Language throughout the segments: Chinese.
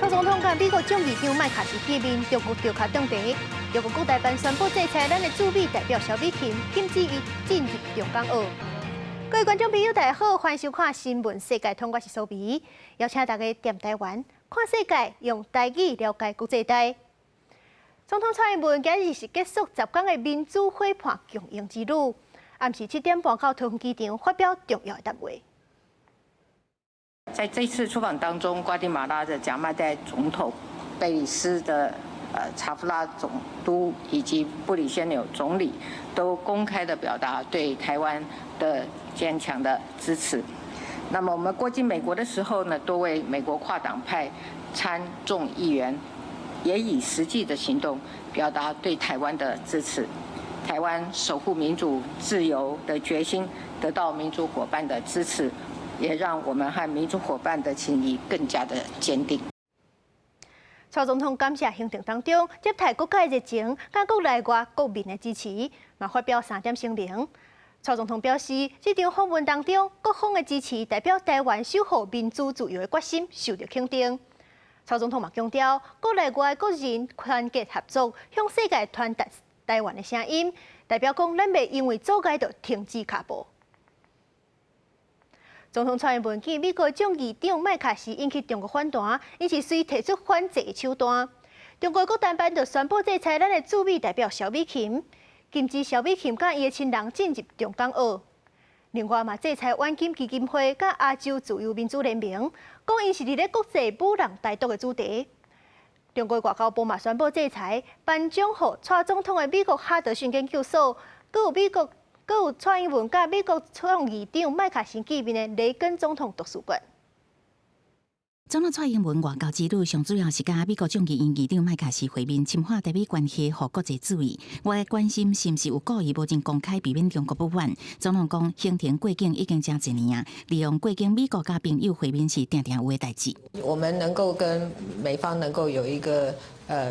蔡总统甲美国众议长麦卡锡见面，中国调卡登地。中国国台办宣布制裁咱的驻美代表萧美琴，禁止伊进入中港澳。各位观众朋友，大家好，欢迎收看《新闻世界通》，我是苏眉，邀请大家踮台湾看世界，用台语了解国际大。总统蔡英文今日是结束10天的民主伙伴共赢之旅，暗时7点半到桃园机场发表重要的谈话。在这次出访当中，瓜地马拉的贾迈代总统、贝里斯的查夫拉总督以及布里先纽总理都公开的表达对台湾的坚强的支持。那么我们过境美国的时候呢，多位美国跨党派参众议员也以实际的行动表达对台湾的支持。台湾守护民主自由的决心得到民主伙伴的支持，也让我们和民主伙伴的情谊更加的坚定。蔡总统感谢行程当中接待国家的热情，甲国内外国民的支持，嘛发表3点声明。蔡总统表示，这场访问当中，各方的支持代表台湾守护民主自由的决心受到肯定。蔡总统嘛强调，国内外国人团结合作，向世界传达台湾的声音，代表讲咱袂因为阻碍就停止脚步。总统蔡英文见美国众议长麦卡锡引起中国反弹，因是随提出反制的手段。中国国台办就宣布制裁咱的驻美代表萧美琴，禁止萧美琴甲伊的亲人进入中港澳。另外嘛，制裁晚金基金会甲亚洲自由民主联盟，讲因是伫咧国际武人台独的主题。中国外交部嘛宣布制裁颁奖予蔡总统的美国哈德逊研究所，佮有蔡英文甲美国众议长麦卡锡见面的雷根总统图书馆。总统蔡英文外交之旅上主要是甲美国众议院议长麦卡锡会面，深化台美关系和国际注意。我关心是毋是有故意无尽公开避免中国不满。总统讲，行程过境已经真1年啊，利用过境美国甲朋友会面是定定有的代志。我们能够跟美方能够有一个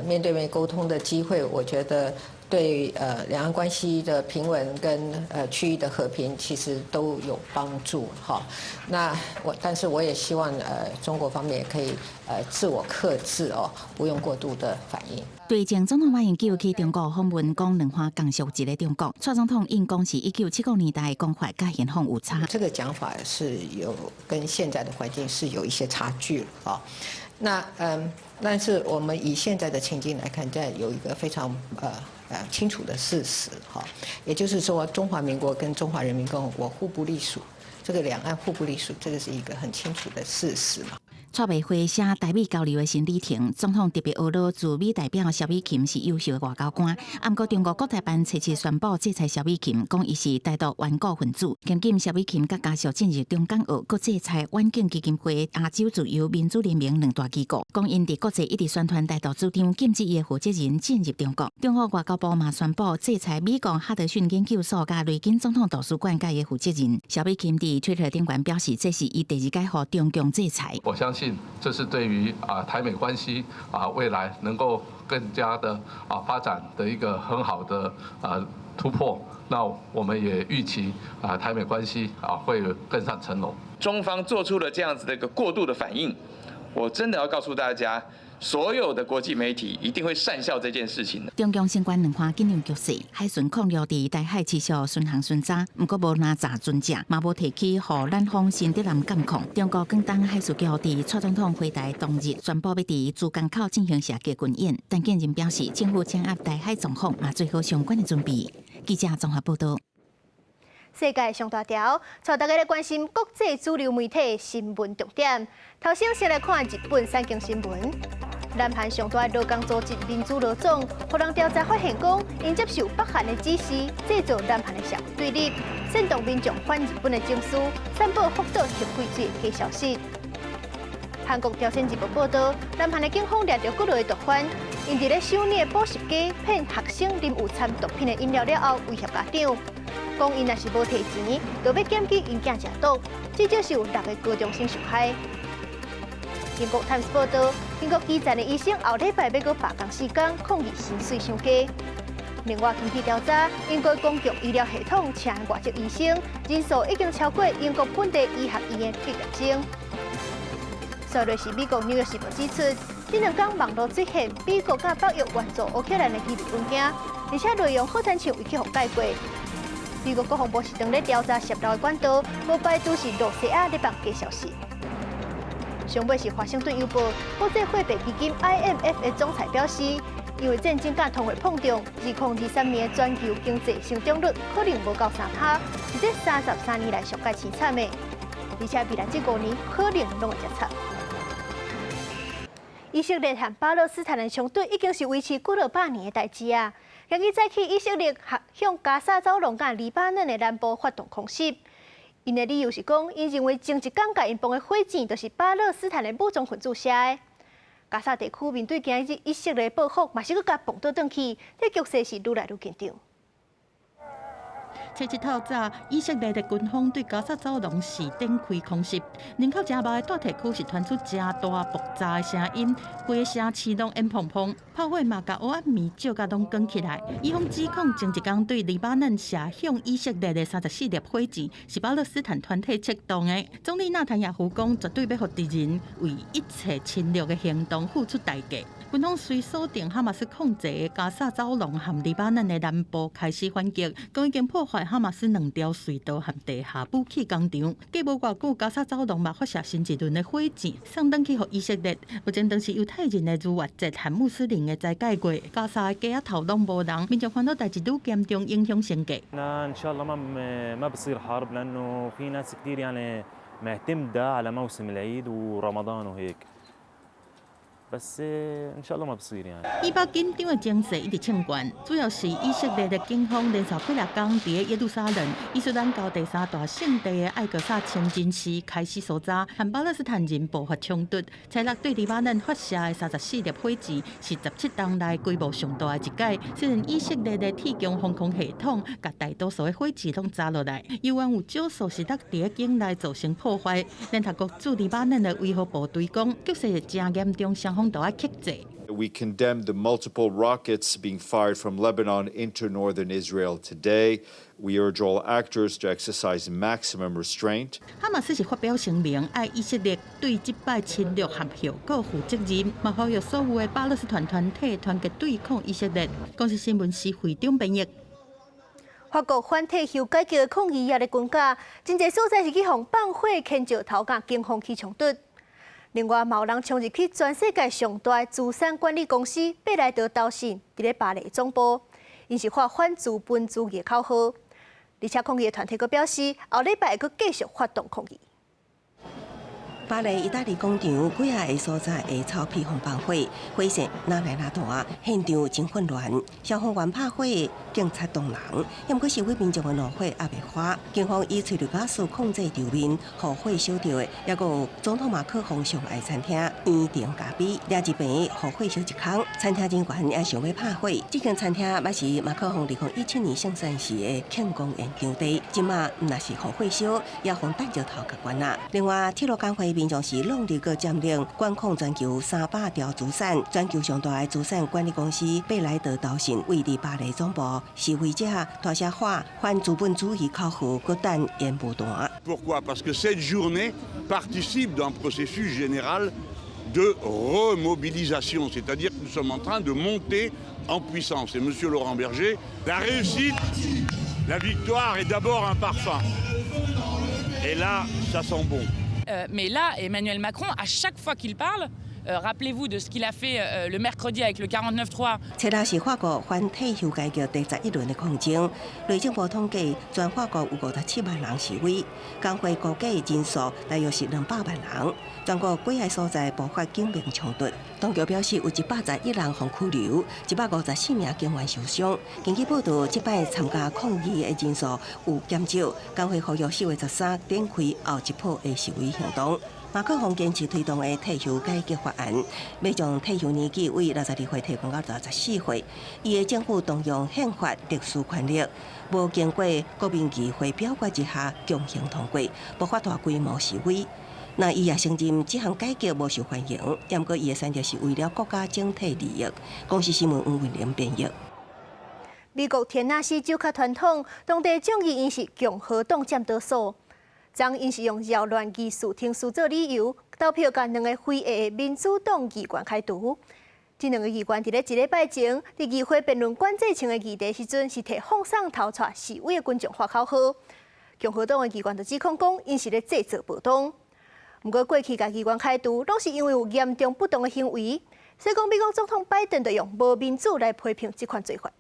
面对面沟通的机会，我觉得对两岸关系的平稳跟区域的和平其实都有帮助哈。但是我也希望中国方面也可以自我克制哦，不用过度的反应。对前总统马英九去中国访问，讲两岸共属一个中国。蔡总统应讲是1979年代的讲法，甲现况有差。这个讲法是有跟现在的环境是有一些差距了啊。但是我们以现在的情境来看，这有一个非常清楚的事实哈，也就是说，中华民国跟中华人民共和国互不隶属，这个两岸互不隶属，这个是一个很清楚的事实嘛。蔡美会写台美交流的新里程，总统特别学到驻美代表萧美琴是优秀的外交官。不过中国国台办初次宣布制裁萧美琴，讲伊是台独顽固分子。今今萧美琴甲家属进入中港澳，搁制裁晚景基金会、亚洲自由民主联盟2大机构，讲因伫国际一直宣传台独主张，禁止伊的负责人进入中国。中国外交部嘛宣布制裁美国哈德逊研究所甲雷根总统图书馆甲伊的负责人。萧美琴伫Twitter顶端表示，这是伊第2届互中共制裁。我相信这是对于台美关系未来能够更加的发展的一个很好的突破。那我们也预期台美关系会更上层楼。中方做出了这样子的一个过度的反应，我真的要告诉大家，所有的国际媒体一定会善笑这件事情的。中共相关两岸紧张局势，海巡控陆伫台海持续巡航巡查，不过无拿查船只，嘛无提起互咱方新德南监控。中国广东海事局伫蔡总统回台当日宣布要伫珠江口进行射击军演，但近日表示政府掌握台海状况，嘛做好相关的准备。记者综合报道。世界上大条，带大家来关心国际主流媒体新闻重点。头先先来看日本三更新闻。南韩上大劳工组织民主劳总，互人调查发现讲，因接受北韩的指示，制造南韩的社会对立，煽动民众反日本的情绪，散布福岛核废水的假消息。韩国朝鲜日报报道，南韩的警方抓到几类毒贩，因伫咧省内补习家骗学生啉有掺毒品的饮料了后，威胁家长，讲因若是无摕钱，就要检举因囝食毒，至少是有6个高中生受害。英国 Times 报道，英国基层的医生后礼拜要搁罢工4天，抗议薪水伤低。另外，根据调查，英国公共医疗系统请外籍医生人数已经超过英国本地医学院的毕业生。再来是美国《纽约时报》指出，这两天网络出现美国甲北约援助乌克兰的机密文件，而且内容好亲像危机互解决。美国国防部是正在调查泄漏的管道，无排除是罗西亚在放假消息。上尾是华盛顿邮报，国际货币基金 IMF 的总裁表示，因为战争甲通货膨胀，2023年的全球经济成长率可能无到3%，是这33年来上界凄惨的，而且未来这5年可能拢会更惨。以色列和巴勒斯坦的冲突已经是维持几落百年的代志啊！今日早起，以色列向加沙走廊甲黎巴嫩的南部发动空袭。因的理由是讲，因认为前一天甲因放的火箭就是巴勒斯坦的武装分子射的。加沙地区面对今日以色列报复，嘛是搁甲蹦倒转去，这局势是愈来愈紧张。七日透早，以色列的军方对加沙走廊是展开空袭，人口真密的大地区是传出真大爆炸的声音，规个城市拢烟砰砰，炮火嘛甲乌暗暝照甲拢卷起来。以方指控前一天对黎巴嫩射向以色列的34粒火箭是巴勒斯坦团体策动的。总理纳坦雅胡讲，绝对要互敌人为一切侵略的行动付出代价。军方虽锁定哈马斯控制的加沙走廊和黎巴嫩的南部开始反击，更已经破坏哈马斯2条隧道和地下武器工厂。过无偌久，加沙走廊嘛发射新一轮的火箭，送登去予以色列。目前当是犹太人的逾越节和穆斯林的斋戒月，加沙的街仔头拢无人，民众烦恼代志愈严重，影响生计。إن شاء الله ما بصير حرب لأنه في ناس كتير يعني معتمدة على موسم العيد ورمضان وهيك. بس ان شاء الله ما بصير يعني。以巴紧张的情势一直升悬，主要是以色列的警方连续几日天伫耶路撒冷、伊斯兰教第3大圣地的艾格萨清真寺开始搜查，和巴勒斯坦人爆发冲突。彩六对黎巴嫩发射的34粒火箭是17天来规模上大的一届。虽然以色列的铁穹防空系统甲大多数的火箭拢砸落来，犹原有少数是落伫境内造成破坏。联合国驻黎巴嫩的维和部队讲，局势真严重，双方都要克制。We condemn the multiple rockets being fired from Lebanon into northern Israel today. We urge all actors to exercise maximum restraint. 哈马斯是发表声明，爱以色列对这摆侵略和后果负责任，嘛呼吁所有的巴勒斯坦团体团结对抗以色列。公司新闻是会长编译。法国反退休改革抗议也咧滚价，真侪所在是去互放火牵石头甲警方起冲突。另外，嘛有人冲入去全世界上大的资产管理公司贝莱德投信伫咧巴黎总部，因是发反资本主义口号。而且抗议的团体阁表示，后礼拜会阁继续发动抗议。巴黎意大利广场几下个所在的草皮放放火，火势哪来哪大，现场真混乱。消防员拍火，警察动人，也毋过是为民众的怒火也未化。警方以催泪ga斯控制场面，互火烧着的，也有总统马克宏上爱餐厅圆顶咖啡，掠一边互火烧一空。餐厅人员也想要拍火，这间餐厅也是马克宏2017年圣诞时的庆功宴场地，即马毋若是互火烧，也互弹石头甲关啊。另外，铁路工会民众是努力个占领管控全球300条资产，全球上大的资产管理公司贝莱德投信位伫巴黎总部，示威者大声喊反资本主义口号，搁等烟雾弹。Pourquoi? Parce que cette journée participe d'un processus général de remobilisation, c'est-à-dire que nous sommes en train de monter en puissance. Et Monsieur Laurent Berger, la réussite, la victoire est d'abord un parfum. Et là, ça sent bon. Mais là, Emmanuel Macron, à chaque fois qu'il parle, rappelez-vous de ce qu'il a fait le mercredi avec le 49.3. 切拉是法国反退休改革第11轮的抗争，内政部统计，全法国有57万人示威，工会估计人数大约是200万人。全国几个所在爆发警民冲突，当局表示有111人被拘留，154名警员受伤。根据报道，这摆参加抗议的人数有减少。工会呼吁4月13展开后一波的示威行动。马克宏坚持推动的退休改革法案，要将退休年纪为62岁提高到64岁。伊的政府动用宪法特殊权力，无经过国民议会表决之下强行通过，爆发大规模示威。那伊也承认这项改革无受欢迎，也毋过伊的选择是为了国家整体利益。公司新闻黄文玲编译。美国田纳西州卡传统，当地众议院是共和党占多数，将因是用扰乱议事厅事做理由，投票甲2个非裔的民主党议员开除。这2个议员伫咧1礼拜前，伫议会辩论管制性的议题时阵，是摕风送头带示威的群众发口号。共和党的议员就指控讲，因是咧制造暴动。不过过去甲议员开除，拢是因为有严重不当的行为，所以讲美国总统拜登就用无民主来批评这款做法。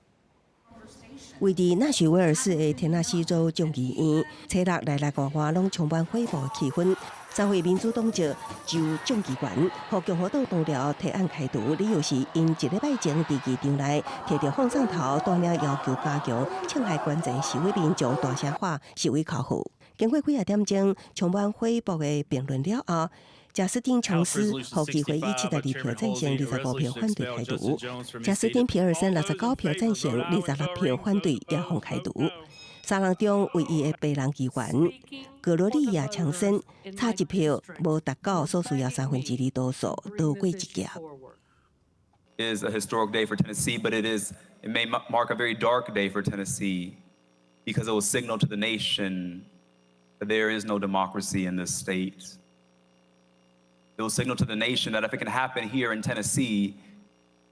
位伫纳什维尔市的田纳西州众议院，车落来来外外拢充满恢复的气氛。3位民主党籍就众议员，和共和党同僚提案开除，理由是因1礼拜前伫议场内摕着放送头，带领要求加强侵害管制示威民众大声喊示威口号。经过几点钟充满恢复的辩论了后，贾斯汀·琼斯和议会以72票赞成、25票反对开除；贾斯汀·皮尔森69票赞成、26票反对，也互开除。3人中唯一的白人议员格罗利亚·强森差1票，无达到所需要2/3多数，逃过一劫。It is a historic day for Tennessee, but it may mark a very dark day for Tennessee because it will signal to the nation that there is no democracy in this state. It will signal to the nation that if it can happen here in Tennessee,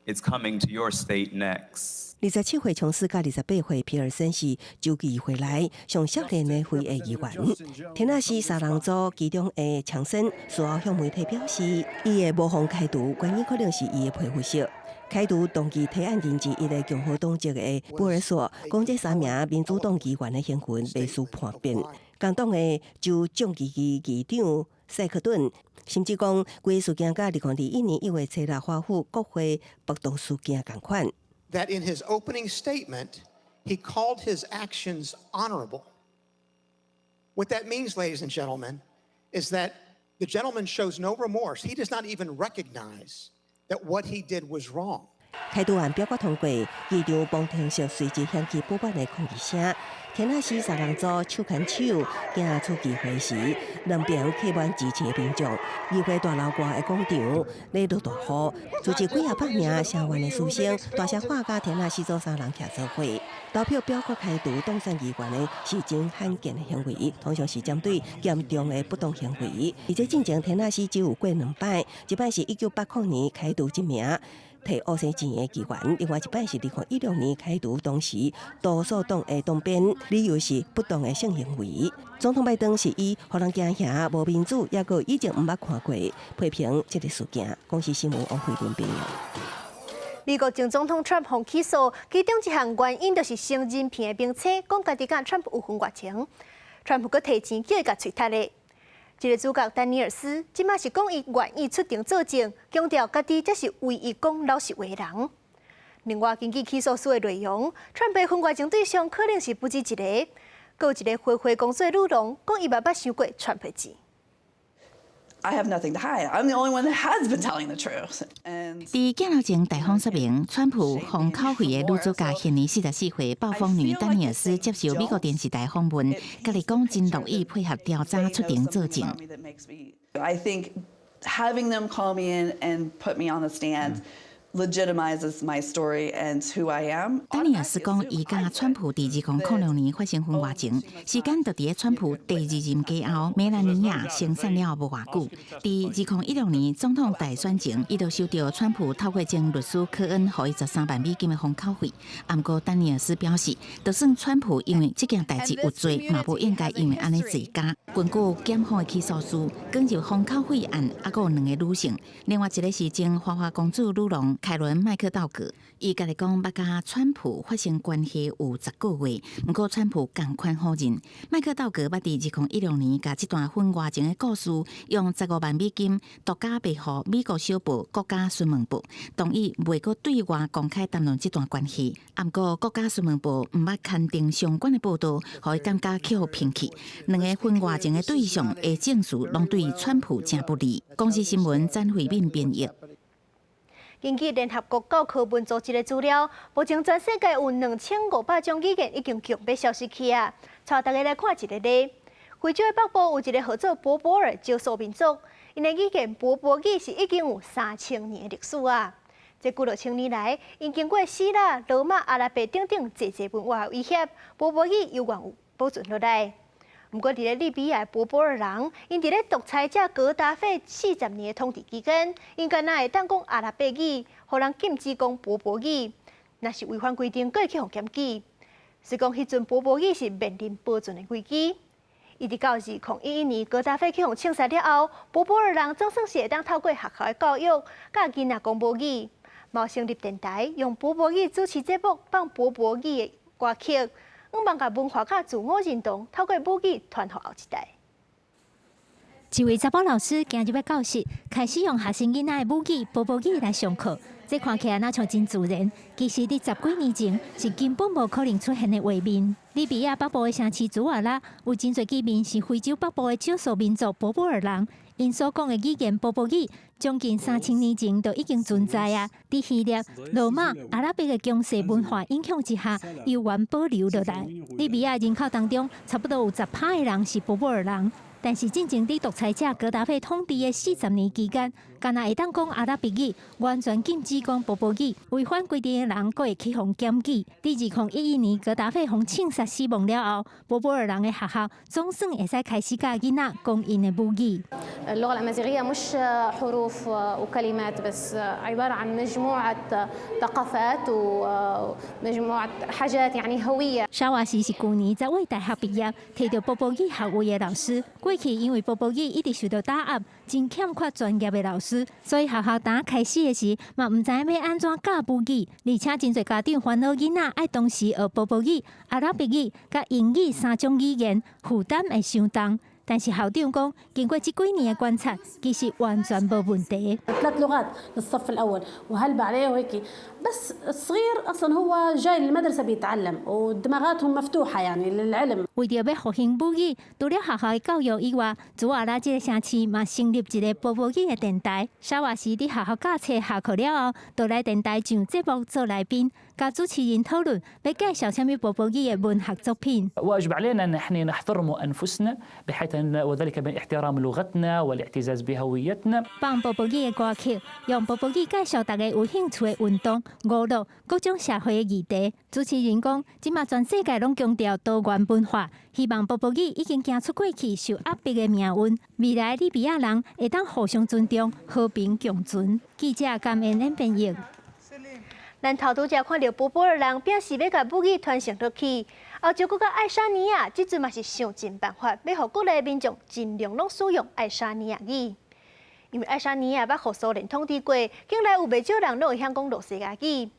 it's coming to your state next. 27岁琼斯甲28岁皮尔森是州议会内上少年的非裔议员。田纳西3人组其中的强森随后向媒体表示，伊的无妨开除原因可能是伊的皮肤色。开除动机提案人之一的共和党籍的布尔索讲，这3名民主党议员的行为未需叛变。共党的州众议议长塞克顿甚至讲，规事件甲2021年1月7日发布国会暴动事件同款。That in his opening statement, he called his actions honorable. What that means, ladies and gentlemen, is that the gentleman shows no remorse. He does not even recognize that what he did was wrong. 开除案表决通过，议场帮听息随即响起不满的抗议声。田纳西3人组手牵手行出议会时，2边客满支持的民众。议会大楼外的广场咧落大雨，组织几百名声援的师生大声喊甲田纳西组3人徛做伙。投票表决开除当选议员的是真罕见的行为，通常是针对严重的不当行为。而且进前田纳西只有过2摆，一摆是1980年开除1名摕乌生钱的议员，另外一摆是2016年开除当时多数党的党鞭，理由是不当的性行为。总统拜登是以互人惊吓、无民主，也个以前毋捌看过，批评这个事件。公司新闻王慧伦编译。美国前总统 Trump 被起诉，其中一项原因就是成人片的并且讲家己甲 Trump 有婚外情。Trump 佫提钱叫伊甲喙踢咧。这个主角丹尼尔斯，即马是讲伊愿意出庭作证，强调家己才是唯一讲老实话的人。另外，根据起诉书的内容，Trump 的婚外情对象可能是不止一个，佫有一个花花公子的女郎，讲伊嘛捌想过 Trump 的钱。I have nothing to hide. I'm the only one that has been telling the truth. 伫镜头前大方说明，川普封口会的女主角现年44岁暴风女丹尼尔斯接受美国电视台访问，家己讲真乐意配合调查出庭作证。I think having them call me in and put me on the stand legitimizes my story and who I am. 丹尼尔斯讲，伊甲川普伫2006年发生婚外情，时间就伫咧川普第2任家后梅兰妮亚生产了无偌久。伫2016年总统大选前，伊就收到川普透过前律师科恩予伊13万美金的封口费。不过丹尼尔斯表示，就算川普因为这件代志有罪，嘛不应该因为安尼自家。根据检方的起诉书，讲入封口费案，还佫有2个女性，另外一个是前花花公主女郎。凯伦·麦克道格，伊家己讲捌甲川普发生关系有10个月，不过川普同款否认。麦克道格捌伫2016年甲这段婚外情的故事，用15万美金独家卖予美国小报《国家新闻报》，同意袂阁对外公开谈论这段关系。不过《国家新闻报》毋捌刊登相关的报道，互伊感觉去互骗去。2个婚外情的对象的证词拢对川普正不利。公司新闻詹慧敏编译。根据联合国教科文组织的资料，目前全世界有2500种语言已经强要消失去啊！带大家来看一个例。非洲的北部有一个号做博博尔少数民族，因的语言博博语是已经有3000年的历史啊！这几落千年来，因经过希腊、罗马、阿拉伯等等侪文化威胁，博博语永远有保存落来。不过，伫咧利比亚波波尔人，因伫咧独裁者戈达费40年的统治期间，因敢若会当讲阿拉伯语，互人禁止讲波波语，若是违反规定，佫会去互检举。是讲迄阵波波语是面临保存的危机。一直到2011年，戈达费去互枪杀了后，波波尔人总算是会当透过学校的教育，教囡仔讲波语，毛成立电台，用波波语主持节目，放波波语的歌曲。望甲文化甲自我认同，透过母语传予后一代。一位查甫老师走入要教室，开始用学生囡仔的母语波波语来上课。这看起来那像真自然，其实伫10几年前是根本无可能出现的画面。利比亚北部的城市祖瓦拉有真侪居民是非洲北部的少数民族波波尔人，因所讲的语言波波语，将近3000年前就已经存在啊。伫希腊、罗马、阿拉伯的强势文化影响之下，悠然保留落来。利比亚人口当中，差不多有10%的人是波波尔人。但是，真正伫独裁者戈达费统治的40年期间，敢若会当讲阿拉伯语，完全禁止讲波波语，违反规定的人，佫会去互检举。伫2011年戈达费互枪杀死亡了后，波波尔人的学校总算会使开始教囡仔讲因的母语。اللغة الأمازيغية مش حروف وكلمات بس عبارة عن مجموعة ثقافات ومجموعة حاجات يعني هوية。沙瓦西是去年10月大学毕业，摕到波波语学位的老师。过去因为波波语一直受到打压，真欠缺专业的老师，所以学校刚开始的时，嘛唔知要安怎教母语，而且真侪家长烦恼囡仔爱同时学波波语、阿拉伯语、甲英语3种语言，负担会伤重。但是校长讲，经过这几年的观察，其实完全无问题。3 لغات للصف الأول وهلب عليه وهيك بس الصغير أصلا هو جاي للمدرسة بيتعلم ودماغاتهم مفتوحة يعني للعلم。为着要复兴母语，除了学校的教育以外，祖瓦拉这个城市嘛成立一个波波语的电台。沙瓦西伫学校教册下课了后，就来电台上节目做来宾，甲主持人讨论要介绍什么波波语的文学作品。واجب علينا ان احنا نحترم انفسنا بحيث وذلك باحترام لغتنا والاعتزاز بهويتنا。放波波语的歌曲，用波波语介绍大家有兴趣的运动、娱乐、各种社会的议题。主持人讲，即马全世界拢强调多元文化，希望波波语已经行出过去受压迫的命运，未来利比亚人会当互相尊重、和平共存。记者甘恩编译。咱头拄则看到波波尔人表示要甲母语传承落去，后就搁甲爱沙尼亚，即阵嘛是想尽办法，要互国内民众尽量拢使用爱沙尼亚语。因为爱沙尼亚捌互苏联统治过，境内有袂少人拢会晓讲罗西亚语。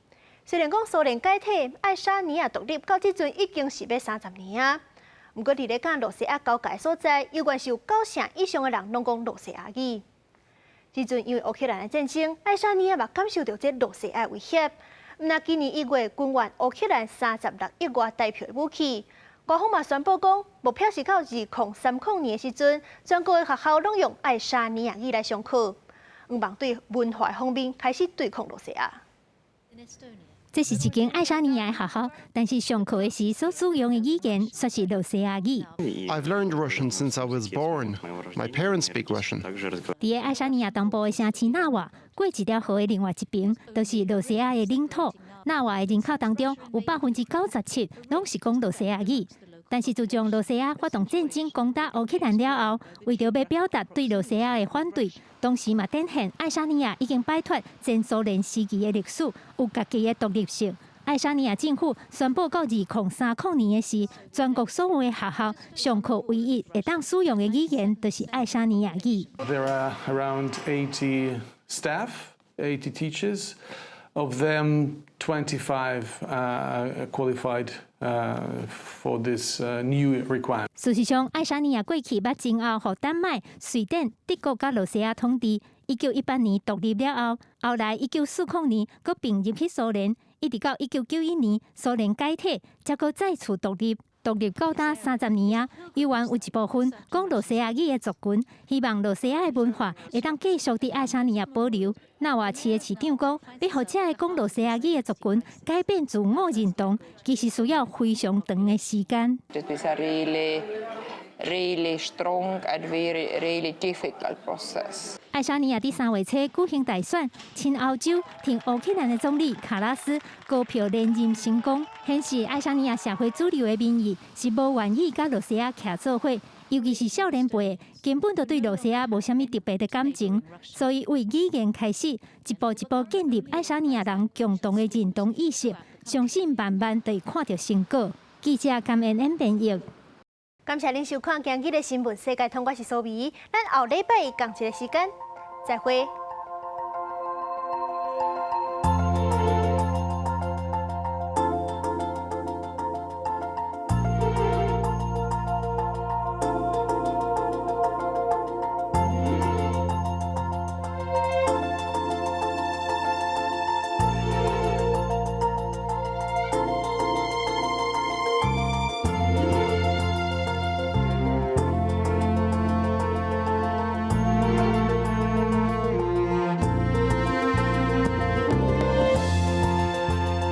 虽然讲苏联解体，爱沙尼亚独立到即阵已经是要30年啊。不过伫咧讲罗西亚交界所在，依然是有90%以上的人拢讲罗西亚语。即阵因为乌克兰的战争，爱沙尼亚嘛感受到这罗西亚威胁。那今年1月，军援乌克兰36亿外代表的武器，官方嘛宣布讲，目标是到2030年的时阵，全国的学校拢用爱沙尼亚语来上课，希望对文化方面开始对抗罗西亚。这是一间爱沙尼亚的学校，但是上课的时所使用的语言却是罗西亚语。I've learned Russian since I was born. My parents speak Russian. 伫爱沙尼亚东部的城市纳瓦，过一条河的另外一边，就是罗西亚的领土。纳瓦的人口当中有97%拢是讲罗西亚语。但是自从罗西亚发动战争攻打乌克兰了后，为着要表达对罗西亚的反对，同时嘛展现爱沙尼亚已经摆脱前苏联时期的历史，有家己的独立性。爱沙尼亚政府宣布到2030年的时，全国所有的学校上课唯一会当使用的语言就是爱沙尼亚语。There are around 80 staff, 80 teachers. Of them, 25 qualified for this new requirement. 事实上，爱沙尼亚过去捌争拗，互丹麦、瑞典、德国甲罗西亚统治。1918年独立了后，后来1940年佫并入去苏联，一直到1991年苏联解体，才佫再次独立。独立高达30年啊！依然有一部分讲罗西亚语的族群，希望罗西亚的文化会当继续伫爱沙尼亚保留。纳瓦市的市长讲，要互这个讲罗西亚语的族群改变自我认同，其实需要非常长的时间。Really strong and really difficult process. 爱沙尼亚第3月初举行大选，亲欧洲挺乌克兰的总理卡拉斯高票连任成功，显示爱沙尼亚社会主流的民意是无愿意甲罗西亚徛做伙，尤其是少年辈，根本就对罗西亚无啥物特别的感情，所以为语言开始，一步一步建立爱沙尼亚人共同的认同意识，相信慢慢就会看到成果。记者甘恩恩编译。感谢您收看今日的新闻世界通，我是苏眉，咱后礼拜同一个时间再会。